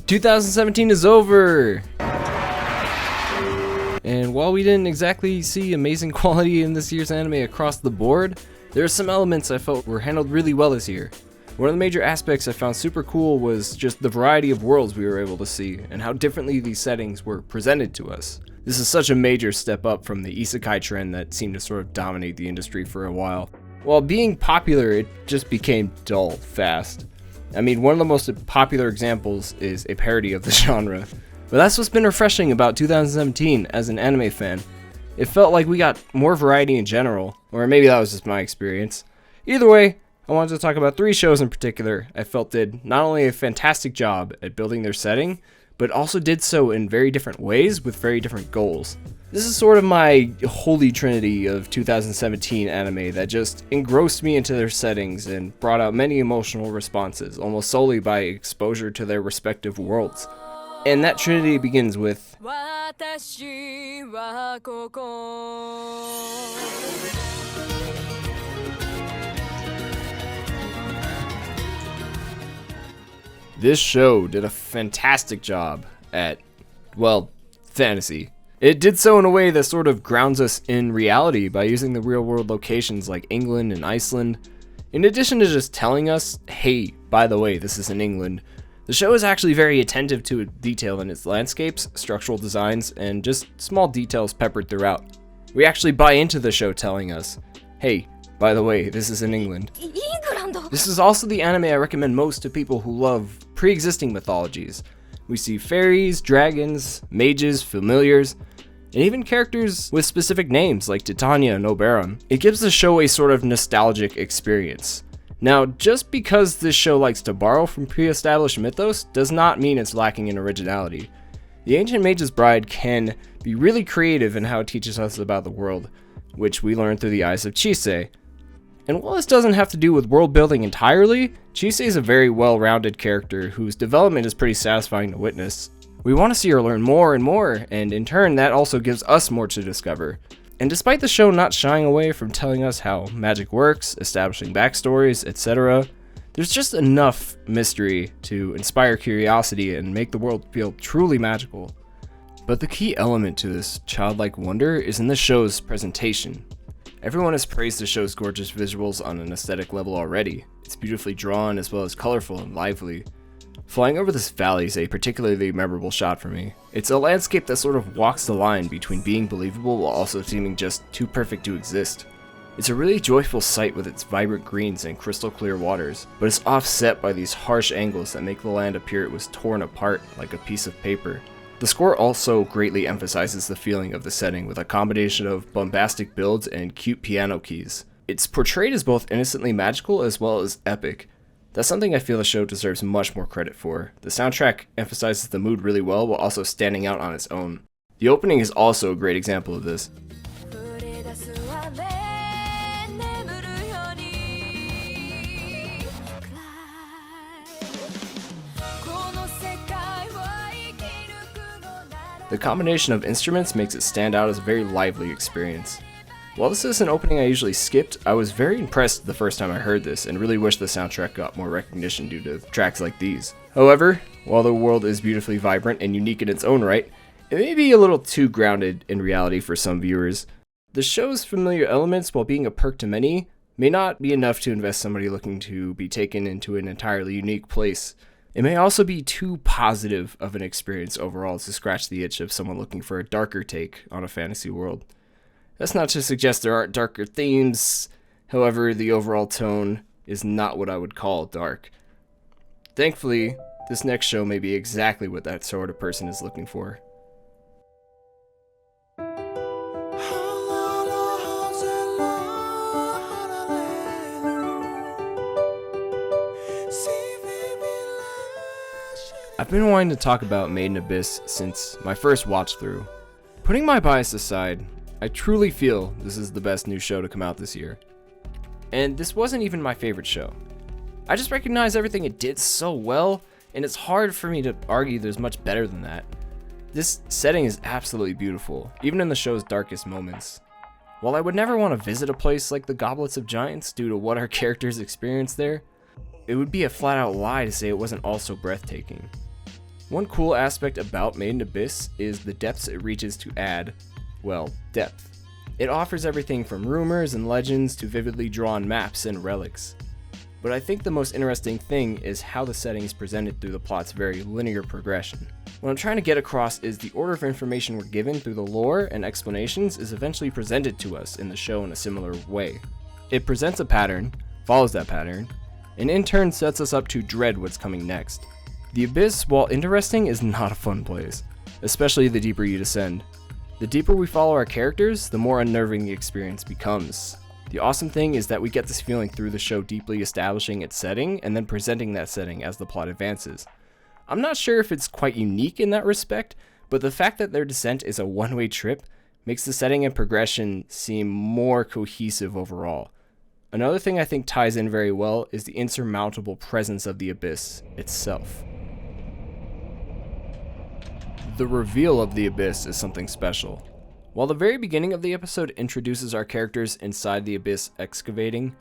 2017 is over! And while we didn't exactly see amazing quality in this year's anime across the board, there are some elements I felt were handled really well this year. One of the major aspects I found super cool was just the variety of worlds we were able to see, and how differently these settings were presented to us. This is such a major step up from the isekai trend that seemed to sort of dominate the industry for a while. While being popular, it just became dull fast. I mean, one of the most popular examples is a parody of the genre. But that's what's been refreshing about 2017 as an anime fan. It felt like we got more variety in general, or maybe that was just my experience. Either way, I wanted to talk about 3 shows in particular I felt did not only a fantastic job at building their setting, but also did so in very different ways with very different goals. This is sort of my holy trinity of 2017 anime that just engrossed me into their settings and brought out many emotional responses, almost solely by exposure to their respective worlds. And that trinity begins with this show did a fantastic job at, well, fantasy. It did so in a way that sort of grounds us in reality by using the real world locations like England and Iceland. In addition to just telling us, hey, by the way, this is in England, the show is actually very attentive to detail in its landscapes, structural designs, and just small details peppered throughout. We actually buy into the show telling us, hey, by the way, this is in England. This is also the anime I recommend most to people who love pre-existing mythologies. We see fairies, dragons, mages, familiars, and even characters with specific names like Titania and Oberon. It gives the show a sort of nostalgic experience. Now, just because this show likes to borrow from pre-established mythos does not mean it's lacking in originality. The Ancient Magus Bride can be really creative in how it teaches us about the world, which we learn through the eyes of Chisei. And while this doesn't have to do with world building entirely, Chisei is a very well-rounded character whose development is pretty satisfying to witness. We want to see her learn more and more, and in turn that also gives us more to discover. And despite the show not shying away from telling us how magic works, establishing backstories, etc., there's just enough mystery to inspire curiosity and make the world feel truly magical. But the key element to this childlike wonder is in the show's presentation. Everyone has praised the show's gorgeous visuals on an aesthetic level already. It's beautifully drawn as well as colorful and lively. Flying over this valley is a particularly memorable shot for me. It's a landscape that sort of walks the line between being believable while also seeming just too perfect to exist. It's a really joyful sight with its vibrant greens and crystal clear waters, but it's offset by these harsh angles that make the land appear it was torn apart like a piece of paper. The score also greatly emphasizes the feeling of the setting with a combination of bombastic builds and cute piano keys. It's portrayed as both innocently magical as well as epic. That's something I feel the show deserves much more credit for. The soundtrack emphasizes the mood really well while also standing out on its own. The opening is also a great example of this. The combination of instruments makes it stand out as a very lively experience. While this is an opening I usually skipped, I was very impressed the first time I heard this and really wish the soundtrack got more recognition due to tracks like these. However, while the world is beautifully vibrant and unique in its own right, it may be a little too grounded in reality for some viewers. The show's familiar elements, while being a perk to many, may not be enough to invest somebody looking to be taken into an entirely unique place. It may also be too positive of an experience overall to scratch the itch of someone looking for a darker take on a fantasy world. That's not to suggest there aren't darker themes, however, the overall tone is not what I would call dark. Thankfully, this next show may be exactly what that sort of person is looking for. I've been wanting to talk about Made in Abyss since my first watch through. Putting my bias aside, I truly feel this is the best new show to come out this year. And this wasn't even my favorite show. I just recognize everything it did so well, and it's hard for me to argue there's much better than that. This setting is absolutely beautiful, even in the show's darkest moments. While I would never want to visit a place like the Goblets of Giants due to what our characters experienced there, it would be a flat out lie to say it wasn't also breathtaking. One cool aspect about Made in Abyss is the depths it reaches to add, well, depth. It offers everything from rumors and legends to vividly drawn maps and relics. But I think the most interesting thing is how the setting is presented through the plot's very linear progression. What I'm trying to get across is the order of information we're given through the lore and explanations is eventually presented to us in the show in a similar way. It presents a pattern, follows that pattern, and in turn sets us up to dread what's coming next. The Abyss, while interesting, is not a fun place, especially the deeper you descend. The deeper we follow our characters, the more unnerving the experience becomes. The awesome thing is that we get this feeling through the show deeply establishing its setting and then presenting that setting as the plot advances. I'm not sure if it's quite unique in that respect, but the fact that their descent is a one-way trip makes the setting and progression seem more cohesive overall. Another thing I think ties in very well is the insurmountable presence of the Abyss itself. The reveal of the Abyss is something special. While the very beginning of the episode introduces our characters inside the Abyss excavating,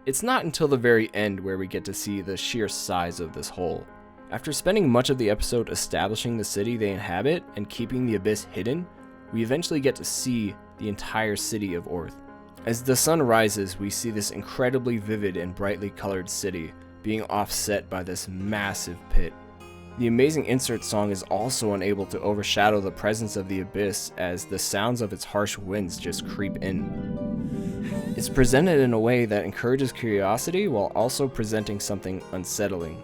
it's not until the very end where we get to see the sheer size of this hole. After spending much of the episode establishing the city they inhabit and keeping the Abyss hidden, we eventually get to see the entire city of Orth. As the sun rises, we see this incredibly vivid and brightly colored city being offset by this massive pit. The amazing insert song is also unable to overshadow the presence of the Abyss as the sounds of its harsh winds just creep in. It's presented in a way that encourages curiosity while also presenting something unsettling.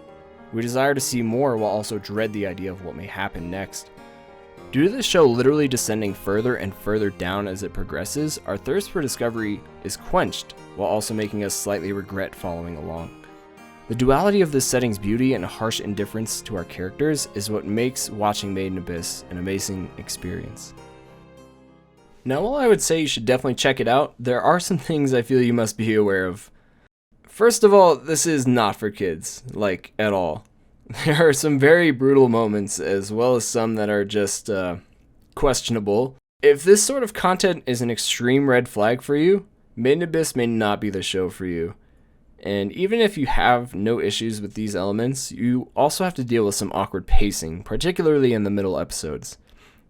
We desire to see more while also dread the idea of what may happen next. Due to the show literally descending further and further down as it progresses, our thirst for discovery is quenched while also making us slightly regret following along. The duality of this setting's beauty and harsh indifference to our characters is what makes watching Made in Abyss an amazing experience. Now, while I would say you should definitely check it out, there are some things I feel you must be aware of. First of all, this is not for kids, like, at all. There are some very brutal moments, as well as some that are just, questionable. If this sort of content is an extreme red flag for you, Made in Abyss may not be the show for you. And even if you have no issues with these elements, you also have to deal with some awkward pacing, particularly in the middle episodes.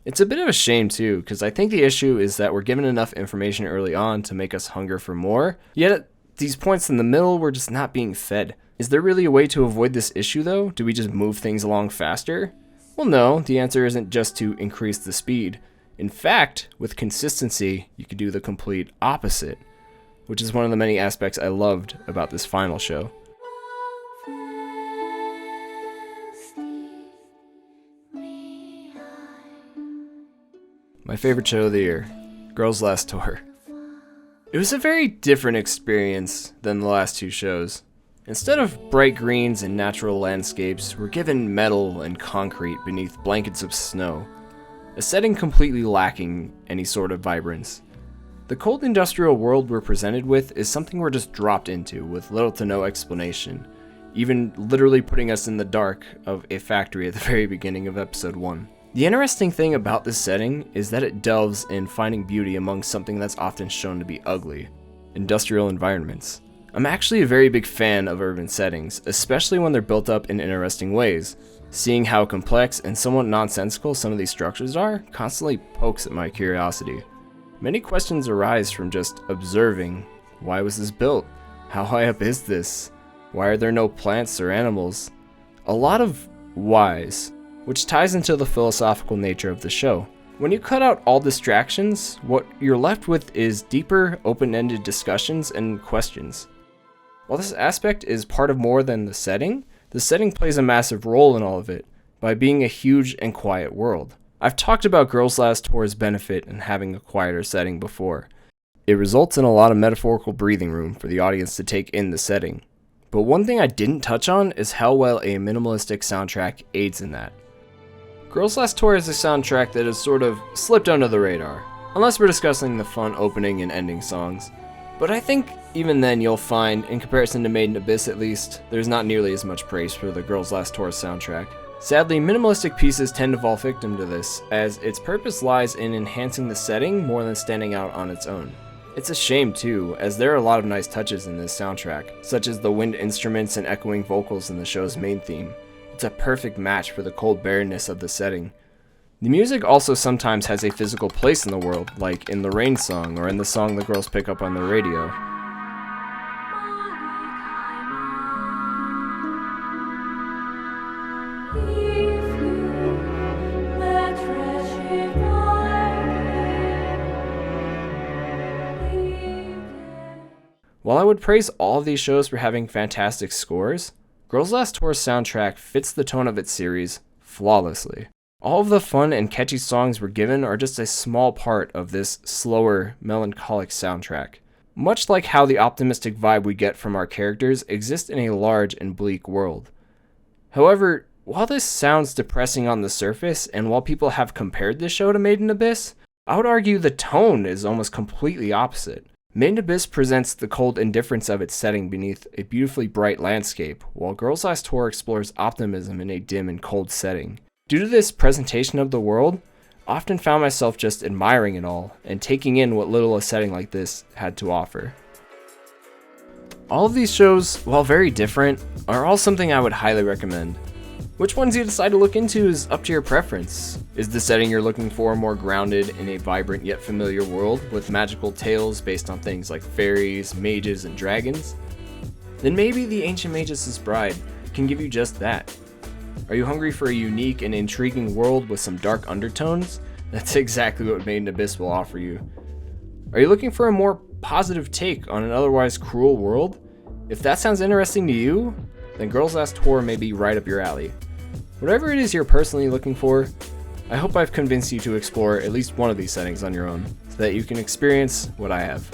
It's a bit of a shame too, because I think the issue is that we're given enough information early on to make us hunger for more, yet at these points in the middle, we're just not being fed. Is there really a way to avoid this issue though? Do we just move things along faster? Well, no, the answer isn't just to increase the speed. In fact, with consistency, you could do the complete opposite, which is one of the many aspects I loved about this final show. My favorite show of the year, Girls' Last Tour. It was a very different experience than the last two shows. Instead of bright greens and natural landscapes, we're given metal and concrete beneath blankets of snow, a setting completely lacking any sort of vibrance. The cold industrial world we're presented with is something we're just dropped into with little to no explanation, even literally putting us in the dark of a factory at the very beginning of episode 1. The interesting thing about this setting is that it delves in finding beauty among something that's often shown to be ugly, industrial environments. I'm actually a very big fan of urban settings, especially when they're built up in interesting ways. Seeing how complex and somewhat nonsensical some of these structures are constantly pokes at my curiosity. Many questions arise from just observing. Why was this built? How high up is this? Why are there no plants or animals? A lot of whys, which ties into the philosophical nature of the show. When you cut out all distractions, what you're left with is deeper, open-ended discussions and questions. While this aspect is part of more than the setting plays a massive role in all of it, by being a huge and quiet world. I've talked about Girls' Last Tour's benefit in having a quieter setting before. It results in a lot of metaphorical breathing room for the audience to take in the setting. But one thing I didn't touch on is how well a minimalistic soundtrack aids in that. Girls' Last Tour is a soundtrack that has sort of slipped under the radar, unless we're discussing the fun opening and ending songs. But I think even then you'll find, in comparison to Made in Abyss at least, there's not nearly as much praise for the Girls' Last Tour soundtrack. Sadly, minimalistic pieces tend to fall victim to this, as its purpose lies in enhancing the setting more than standing out on its own. It's a shame too, as there are a lot of nice touches in this soundtrack, such as the wind instruments and echoing vocals in the show's main theme. It's a perfect match for the cold barrenness of the setting. The music also sometimes has a physical place in the world, like in the Rain song or in the song the girls pick up on the radio. While I would praise all of these shows for having fantastic scores, Girls Last Tour's soundtrack fits the tone of its series flawlessly. All of the fun and catchy songs we're given are just a small part of this slower, melancholic soundtrack. Much like how the optimistic vibe we get from our characters exists in a large and bleak world. However, while this sounds depressing on the surface, and while people have compared this show to Made in Abyss, I would argue the tone is almost completely opposite. Made in Abyss presents the cold indifference of its setting beneath a beautifully bright landscape, while Girls Last Tour explores optimism in a dim and cold setting. Due to this presentation of the world, I often found myself just admiring it all, and taking in what little a setting like this had to offer. All of these shows, while very different, are all something I would highly recommend. Which ones you decide to look into is up to your preference. Is the setting you're looking for more grounded in a vibrant yet familiar world with magical tales based on things like fairies, mages, and dragons? Then maybe the Ancient Magus Bride can give you just that. Are you hungry for a unique and intriguing world with some dark undertones? That's exactly what Made in Abyss will offer you. Are you looking for a more positive take on an otherwise cruel world? If that sounds interesting to you, then Girls Last Tour may be right up your alley. Whatever it is you're personally looking for, I hope I've convinced you to explore at least one of these settings on your own, so that you can experience what I have.